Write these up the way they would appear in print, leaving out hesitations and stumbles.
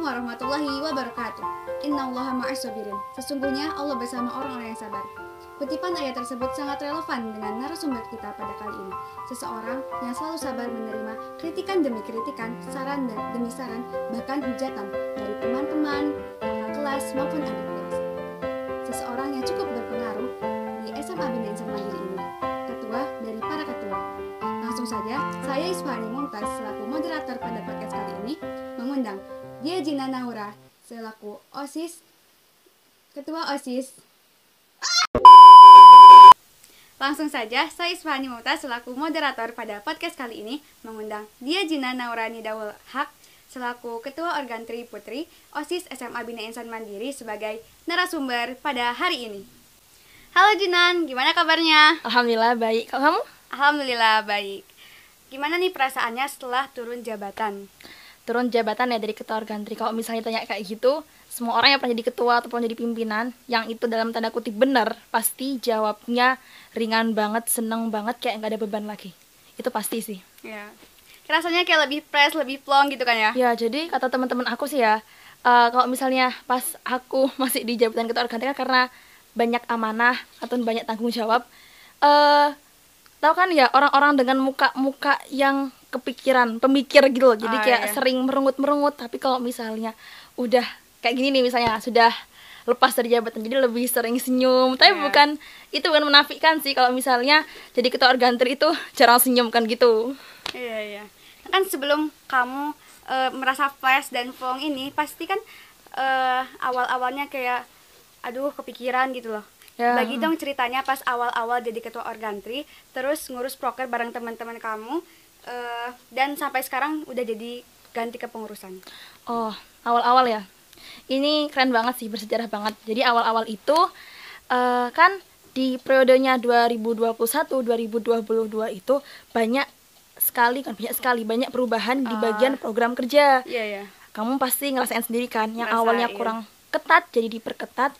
warahmatullahi wabarakatuh. Innallaha ma'as sabirin. Sesungguhnya Allah bersama orang-orang yang sabar. Kutipan ayat tersebut sangat relevan dengan narasumber kita pada kali ini. Seseorang yang selalu sabar menerima kritikan demi kritikan, saran demi saran, bahkan hujatan dari teman-teman, kakak kelas maupun adik kelas. Seseorang yang cukup berpengaruh di SMA Bina Insan Mandiri ini, ketua dari para ketua. Langsung saja, saya Isfahani Mumtaz selaku moderator pada podcast kali ini mengundang Dia Jina Naura selaku OSIS, ketua OSIS. Langsung saja, saya Isfahani Mumtaz selaku moderator pada podcast kali ini mengundang Dia Jina Naurani Daul Haq selaku ketua organ Tri Putri OSIS SMA Bina Insan Mandiri sebagai narasumber pada hari ini. Halo Jinan, gimana kabarnya? Alhamdulillah baik. Kalau kamu? Alhamdulillah baik. Gimana nih perasaannya setelah turun jabatan? Turun jabatan ya dari ketua organtri. Kalau misalnya tanya kayak gitu, semua orang yang pernah jadi ketua ataupun jadi pimpinan, yang itu dalam tanda kutip benar, pasti jawabnya ringan banget, seneng banget, kayak nggak ada beban lagi. Itu pasti sih. Ya. Rasanya kayak lebih fresh, lebih plong gitu kan ya? Ya, jadi kata teman-teman aku sih ya, kalau misalnya pas aku masih di jabatan ketua organtri kan karena banyak amanah atau banyak tanggung jawab, tahu kan ya orang-orang dengan muka-muka yang kepikiran, pemikir gitu loh. Jadi kayak sering merengut-merengut. Tapi kalau misalnya udah kayak gini nih, misalnya sudah lepas dari jabatan, jadi lebih sering senyum. Tapi itu bukan menafikan sih kalau misalnya jadi ketua organtri itu jarang senyum kan gitu. Iya. Kan sebelum kamu merasa fresh dan plong ini, pasti kan awal-awalnya kayak aduh kepikiran gitu loh. Ya. Bagi dong ceritanya pas awal-awal jadi ketua organtri, terus ngurus proker bareng teman-teman kamu, dan sampai sekarang udah jadi ganti kepengurusan. Oh, awal-awal ya. Ini keren banget sih, bersejarah banget. Jadi awal-awal itu kan di periodenya 2021-2022 itu banyak banyak perubahan di bagian program kerja. Iya. Kamu pasti ngerasain sendiri kan, yang awalnya kurang ketat jadi diperketat.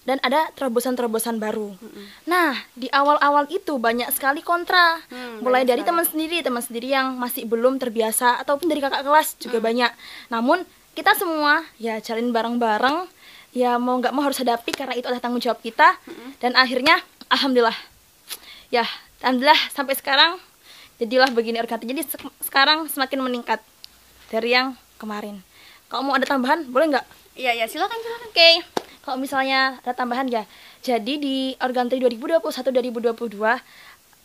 Dan ada terobosan-terobosan baru. Nah, di awal-awal itu banyak sekali kontra. Mulai dari teman sendiri yang masih belum terbiasa, ataupun dari kakak kelas juga banyak. Namun, kita semua ya jalin bareng-bareng, ya mau nggak mau harus hadapi karena itu adalah tanggung jawab kita. Dan akhirnya, alhamdulillah sampai sekarang jadilah begini organtri. Jadi sekarang semakin meningkat dari yang kemarin. Kalau mau ada tambahan, boleh nggak? Iya, silakan. Oke. Kalau misalnya ada tambahan ya, jadi di organtri 2021-2022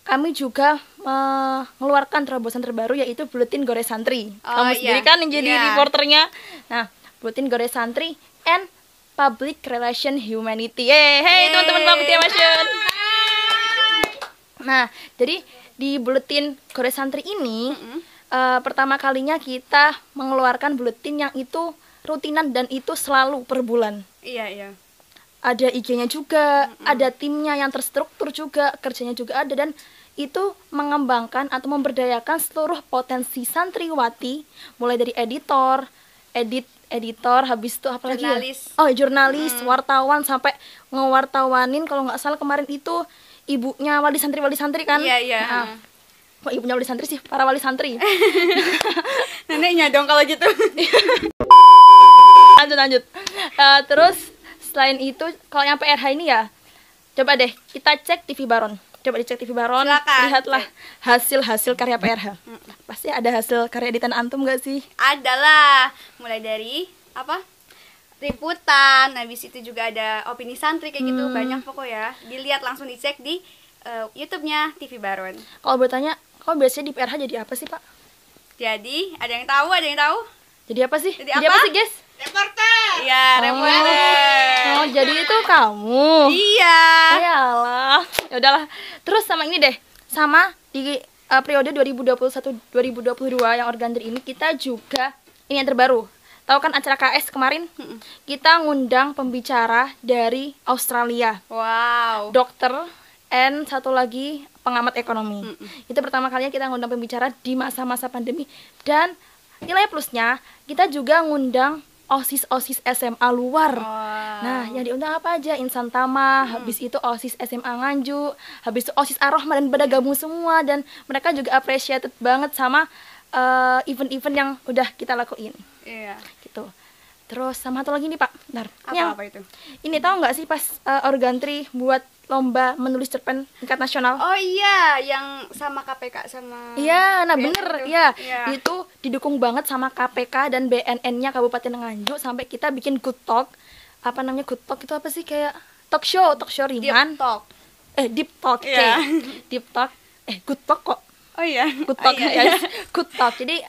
kami juga mengeluarkan terobosan terbaru, yaitu Buletin Gores Santri. Kamu sendiri kan yang jadi reporternya. Nah, Buletin Gores Santri and Public Relation Humanity. Hey teman-teman Public Relation. Nah, jadi di Buletin Gores Santri ini pertama kalinya kita mengeluarkan buletin yang itu rutinan dan itu selalu per bulan. Iya. Ada IG-nya juga, ada timnya yang terstruktur juga, kerjanya juga ada, dan itu mengembangkan atau memberdayakan seluruh potensi santriwati, mulai dari editor, habis itu apa lagi ya? Jurnalis, wartawan, sampai ngewartawanin kalau nggak salah kemarin itu ibunya wali santri kan? Iya. Nah, kok ibunya wali santri sih? Para wali santri. Neneknya dong kalau gitu. Lanjut. Terus selain itu kalau yang PRH ini ya, coba deh kita cek TV Baron. Coba dicek TV Baron. Silakan. Lihatlah hasil karya PRH. Pasti ada hasil karya editan antum gak sih? Adalah. Mulai dari liputan, habis itu juga ada opini santri kayak gitu, banyak pokoknya. Dilihat langsung dicek di YouTube-nya TV Baron. Kalau bertanya, kalau biasanya di PRH jadi apa sih, Pak? Jadi, ada yang tahu? Jadi apa sih? Jadi apa sih, guys? Reporter. Iya, reporter. Oh, jadi itu kamu. Iya. Ayolah. Ya udahlah. Terus sama ini deh. Sama di periode 2021-2022 yang organtri ini kita juga ini yang terbaru. Tahu kan acara KS kemarin? Kita ngundang pembicara dari Australia. Wow. Dokter and satu lagi pengamat ekonomi. Itu pertama kalinya kita ngundang pembicara di masa-masa pandemi, dan nilai plusnya kita juga ngundang OSIS SMA luar. Nah, yang diundang apa aja? Insan Tama, habis itu OSIS SMA Nganjuk, habis itu OSIS Ar-Rahman, dan pada gabung semua, dan mereka juga appreciated banget sama event-event yang udah kita lakuin. Iya. Gitu. Terus sama satu lagi nih Pak, bentar. Yang Apa itu? ini tahu nggak sih pas Organtri buat lomba menulis cerpen tingkat nasional? Oh iya, yang sama KPK sama Iya, nah BNN bener, itu. ya Iya. itu didukung banget sama KPK dan BNN-nya Kabupaten Nganjuk sampai kita bikin good talk. Apa namanya good talk itu apa sih, kayak talk show ringan. Deep talk. Deep talk, Iya. deep talk, good talk kok. Oh iya. Good talk Oh, iya, guys, iya. good talk. Jadi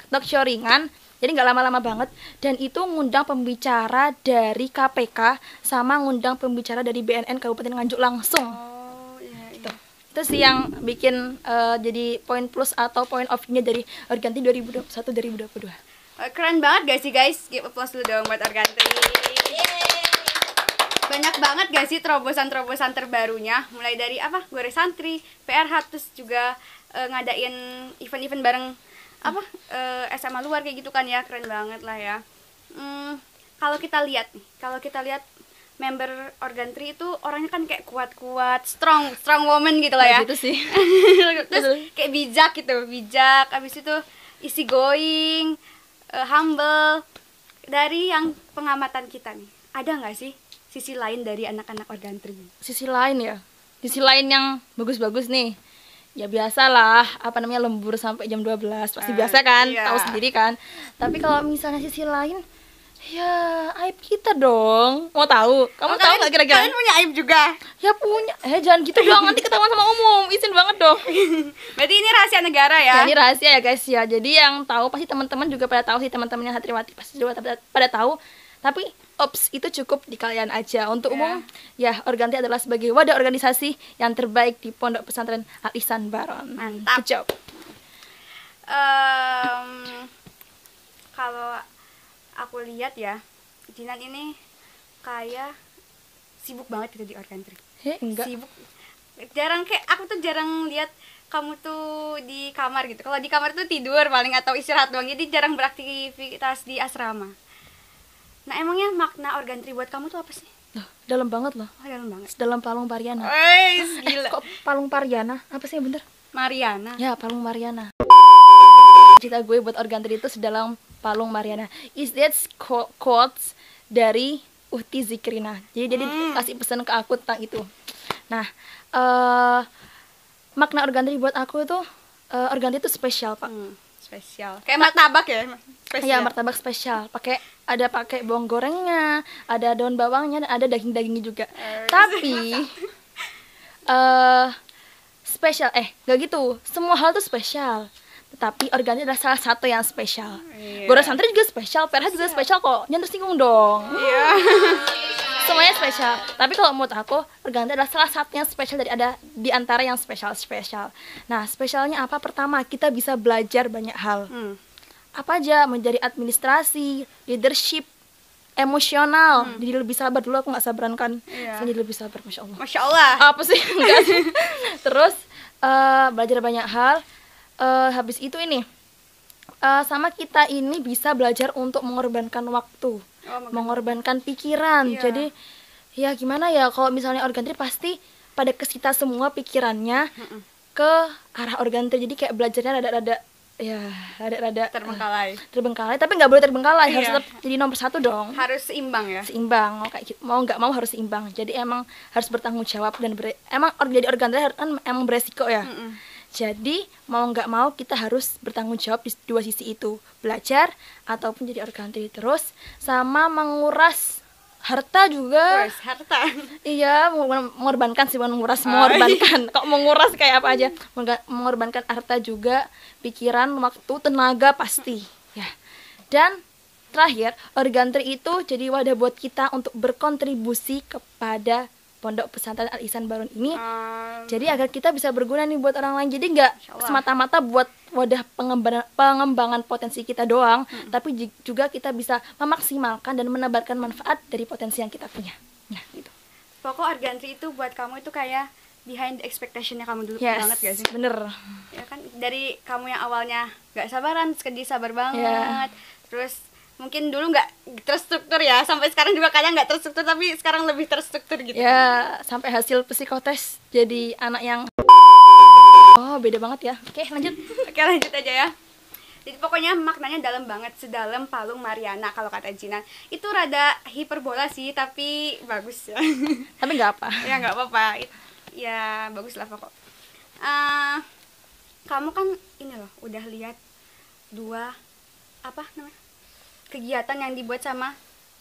talk show ringan, jadi nggak lama-lama banget. Dan itu ngundang pembicara dari KPK sama ngundang pembicara dari BNN Kabupaten Nganjuk langsung. Oh iya, iya. Itu sih yang bikin jadi poin plus atau poin off-nya dari Organtri 2021-2022. Keren banget gak sih guys? Give applause dulu dong buat Organtri. Banyak banget gak sih terobosan-terobosan terbarunya, mulai dari apa, Gore Santri, PRH, terus juga ngadain event-event bareng apa SMA luar kayak gitu kan ya. Keren banget lah ya. Kalau kita lihat member Organtri itu orangnya kan kayak kuat-kuat, strong woman gitu lah ya. Gitu sih. Terus kayak bijak, abis itu easy going, humble. Dari yang pengamatan kita nih, ada nggak sih sisi lain dari anak-anak Organtri? Sisi lain ya, sisi lain yang bagus-bagus nih, ya biasalah, apa namanya, lembur sampai jam 12 pasti biasa kan, iya. tahu sendiri kan. Tapi kalau misalnya sisi lain, ya aib kita dong. Mau tahu? Kamu tahu nggak kira-kira? Kalian punya aib juga? Ya punya. Jangan gitu dong, nanti ketahuan sama umum. Izin banget dong. Berarti ini rahasia negara ya? Ya, ini rahasia ya guys ya. Jadi yang tahu pasti teman-teman juga pada tahu sih, teman-temannya Hatriwati pasti juga pada tahu. Tapi ops, itu cukup di kalian aja. Untuk umum, ya Organtri adalah sebagai wadah organisasi yang terbaik di Pondok Pesantren Al Ihsan Baron. Mantap. Good job. Kalau aku lihat ya, Jinan ini kayak sibuk banget gitu di Organtri. Enggak. Sibuk. Aku tuh jarang lihat kamu tuh di kamar gitu. Kalau di kamar tuh tidur paling atau istirahat doang. Jadi jarang beraktivitas di asrama. Nah, emangnya makna Organtri buat kamu tuh apa sih? Loh, dalam banget loh. Oh, dalam banget. Dalam Palung Pariana. Gila. Kok Palung Pariana? Apa sih yang bener? Mariana. Ya, Palung Mariana. Cerita gue buat Organtri itu sedalam Palung Mariana. Is that quotes dari Uhti Zikrina. Jadi dia kasih pesan ke aku tentang itu. Nah, makna Organtri buat aku itu, Organtri itu spesial, Pak. Spesial. Kayak martabak ya? Spesial. Iya, martabak spesial. Pakai bawang gorengnya, ada daun bawangnya, dan ada daging-dagingnya juga. Tapi spesial, gak gitu. Semua hal tuh spesial. Tetapi Organtri adalah salah satu yang spesial. Iya. Gore Santri juga spesial, PRH juga spesial kok. Jangan tersinggung dong. Iya. Semuanya spesial. Tapi kalau menurut aku, Organtri adalah salah satu yang spesial di antara yang spesial. Nah, spesialnya apa? Pertama, kita bisa belajar banyak hal. Apa aja? Menjadi administrasi, leadership, emosional. Jadi lebih sabar. Dulu aku nggak sabaran kan. Iya. Sekarang jadi lebih sabar, Masya Allah. Masya Allah. Apa sih? Enggak sih. Terus belajar banyak hal. Habis itu ini sama kita ini bisa belajar untuk mengorbankan waktu, mengorbankan pikiran. Iya. Jadi ya gimana ya, kalau misalnya Organtri pasti pada kesita semua pikirannya ke arah Organtri. Jadi kayak belajarnya rada-rada terbengkalai, tapi nggak boleh terbengkalai. Iya. Harus tetap jadi nomor satu dong. Harus seimbang ya? Seimbang, mau nggak mau harus seimbang. Jadi emang harus bertanggung jawab dan emang jadi Organtri kan emang beresiko ya. Jadi mau nggak mau kita harus bertanggung jawab di dua sisi itu, belajar ataupun jadi Organtri. Terus sama menguras harta juga. Harta. Iya, mengorbankan sih, bukan menguras, mengorbankan. Kok menguras kayak apa aja? Mengorbankan harta juga, pikiran, waktu, tenaga pasti. Ya. Dan terakhir, Organtri itu jadi wadah buat kita untuk berkontribusi kepada Pondok Pesantren Al Ihsan Baron ini. Jadi agar kita bisa berguna nih buat orang lain. Jadi nggak semata-mata buat wadah pengembangan potensi kita doang, tapi juga kita bisa memaksimalkan dan menebarkan manfaat dari potensi yang kita punya. Nah, gitu. Pokok Organtri itu buat kamu itu kayak behind the expectation-nya kamu dulu banget gak sih? Bener. Ya kan, dari kamu yang awalnya gak sabaran, terus jadi sabar banget. Terus mungkin dulu nggak terstruktur ya, sampai sekarang juga kadang nggak terstruktur, tapi sekarang lebih terstruktur gitu. Ya, sampai hasil psikotes jadi anak yang beda banget ya. Oke, lanjut. Oke, lanjut aja ya. Jadi pokoknya maknanya dalam banget, sedalam Palung Mariana kalau kata Jinan. Itu rada hiperbola sih, tapi bagus ya. Tapi nggak apa. Ya nggak apa-apa. Ya bagus lah pokok. Kamu kan ini loh udah lihat 2 apa namanya kegiatan yang dibuat sama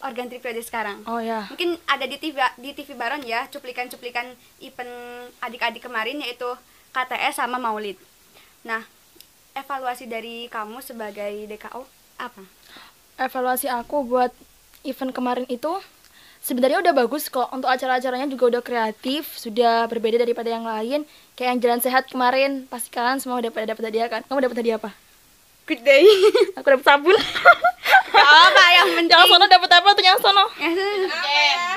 Organ Tripriode sekarang. Oh ya. Mungkin ada di TV Baron ya, cuplikan-cuplikan event adik-adik kemarin yaitu KTS sama Maulid. Nah, evaluasi dari kamu sebagai DKO apa? Evaluasi aku buat event kemarin itu sebenarnya udah bagus kok. Untuk acara-acaranya juga udah kreatif, sudah berbeda daripada yang lain. Kayak yang Jalan Sehat kemarin, pasti kalian semua udah pada dapat hadiah kan? Kamu dapat hadiah apa? Good day. Aku dapat sabun. Gak apa yang penting. Yang sono dapat apa tuh yang sono?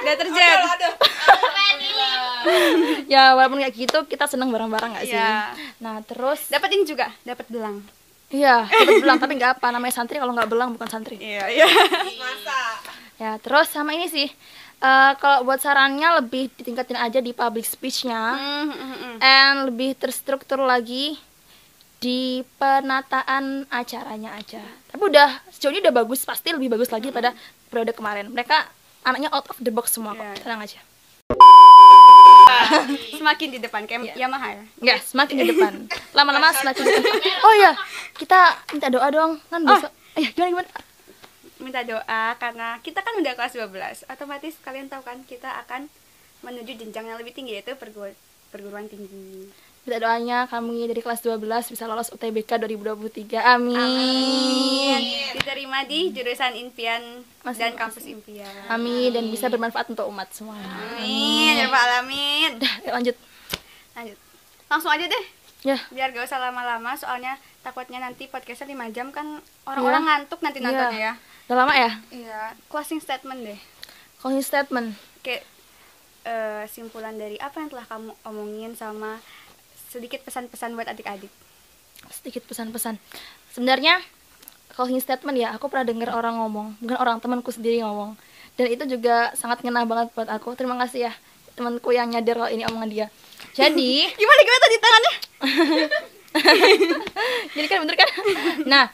Deterjen. Ya walaupun kayak gitu kita seneng bareng-bareng nggak sih? Iya. Nah terus Dapat ini juga, dapat belang. iya dapat belang tapi nggak apa, namanya santri kalau nggak belang bukan santri. Iya. Ya terus sama ini sih kalau buat sarannya lebih ditingkatin aja di public speech-nya and lebih terstruktur lagi di penataan acaranya aja. Tapi udah sejauh ini udah bagus, pasti lebih bagus lagi pada periode kemarin. Mereka anaknya out of the box semua kok, Iya. tenang aja. Semakin di depan kayak Yamaha ya. Ya, semakin di depan. Lama-lama semakin di depan. Oh ya, kita minta doa dong. Kan besok. Gimana? Minta doa karena kita kan udah kelas 12. Otomatis kalian tahu kan kita akan menuju jenjang yang lebih tinggi yaitu perguruan tinggi. Minta doanya kami dari kelas 12 bisa lolos UTBK 2023. Amin. Diterima di jurusan impian dan kampus impian. Amin dan bisa bermanfaat untuk umat semuanya. Amin. Ya Rabbal Alamin. Udah, yuk lanjut. Langsung aja deh. Ya. Biar gak usah lama-lama soalnya takutnya nanti podcastnya 5 jam kan orang-orang ngantuk nanti nontonnya ya. Udah lama ya? Iya, closing statement deh. Closing statement. Kayak simpulan dari apa yang telah kamu omongin sama sedikit pesan-pesan buat adik-adik. Sedikit pesan-pesan. Sebenarnya closing statement ya, aku pernah dengar orang ngomong, bukan orang, temanku sendiri ngomong. Dan itu juga sangat ngena banget buat aku. Terima kasih ya temanku yang nyadar kalau ini omongan dia. Jadi, gimana tadi tangannya? jadi kan bener kan? Nah,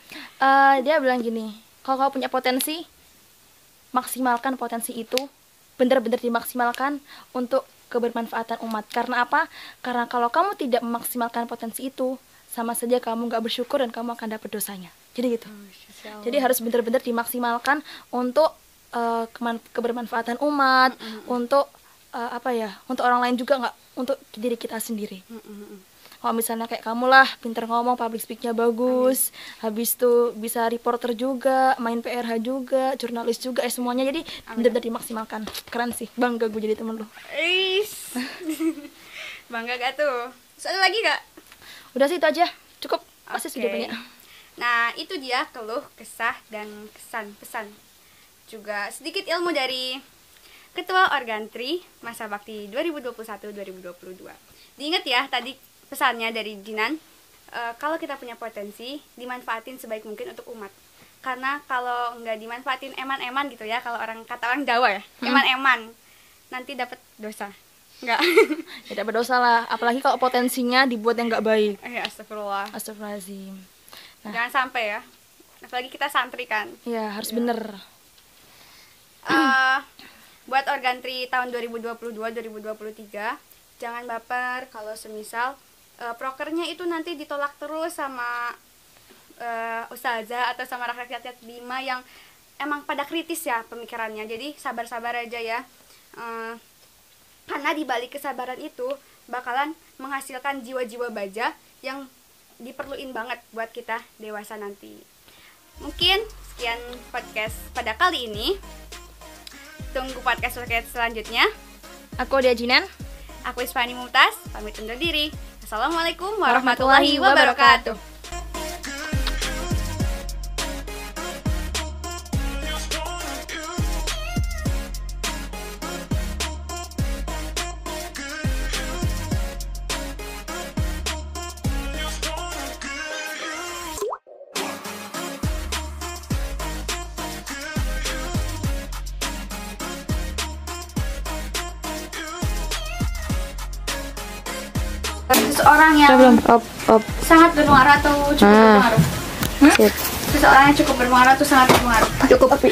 dia bilang gini, kalau kau punya potensi, maksimalkan potensi itu, bener-bener dimaksimalkan untuk kebermanfaatan umat. Karena apa? Karena kalau kamu tidak memaksimalkan potensi itu, sama saja kamu gak bersyukur dan kamu akan dapat dosanya. Jadi gitu. Jadi harus benar-benar dimaksimalkan untuk kebermanfaatan umat, untuk untuk orang lain juga, nggak untuk diri kita sendiri. Kalau misalnya kayak kamu lah, pinter ngomong, public speak-nya bagus, habis itu bisa reporter juga, main PRH juga, jurnalis juga, semuanya. Jadi benar-benar dimaksimalkan. Keren sih, bangga gue jadi temen lu. Bangga gak tuh? Ada lagi gak? Udah sih itu aja, cukup. Pasti sudah banyak. Nah itu dia keluh, kesah, dan kesan-pesan. Juga sedikit ilmu dari Ketua Organtri Masa Bakti 2021-2022. Diingat ya tadi pesannya dari Jinan, kalau kita punya potensi, dimanfaatin sebaik mungkin untuk umat. Karena kalau nggak dimanfaatin eman-eman gitu ya, kalau kata orang Jawa ya, eman-eman, nanti dapat dosa. Nggak. Ya dapat dosa lah, apalagi kalau potensinya dibuat yang nggak baik. Astagfirullah. Astagfirullahaladzim. Nah. Jangan sampai ya, apalagi kita santri kan. Ya harus bener. Buat Organtri tahun 2022-2023, jangan baper kalau semisal prokernya itu nanti ditolak terus sama ustazah atau sama rakyat-rakyat Bima yang emang pada kritis ya pemikirannya. Jadi sabar-sabar aja ya, karena dibalik kesabaran itu bakalan menghasilkan jiwa-jiwa baja yang diperluin banget buat kita dewasa nanti. Mungkin sekian podcast pada kali ini. Tunggu podcast selanjutnya. Aku Dia Jinan. Aku Isfani Mumtaz, pamit undur diri. Assalamualaikum warahmatullahi wabarakatuh. Seseorang yang Belum. Op. sangat berpengaruh atau cukup berpengaruh. Seseorang yang cukup berpengaruh itu sangat berpengaruh. Cukup. Tapi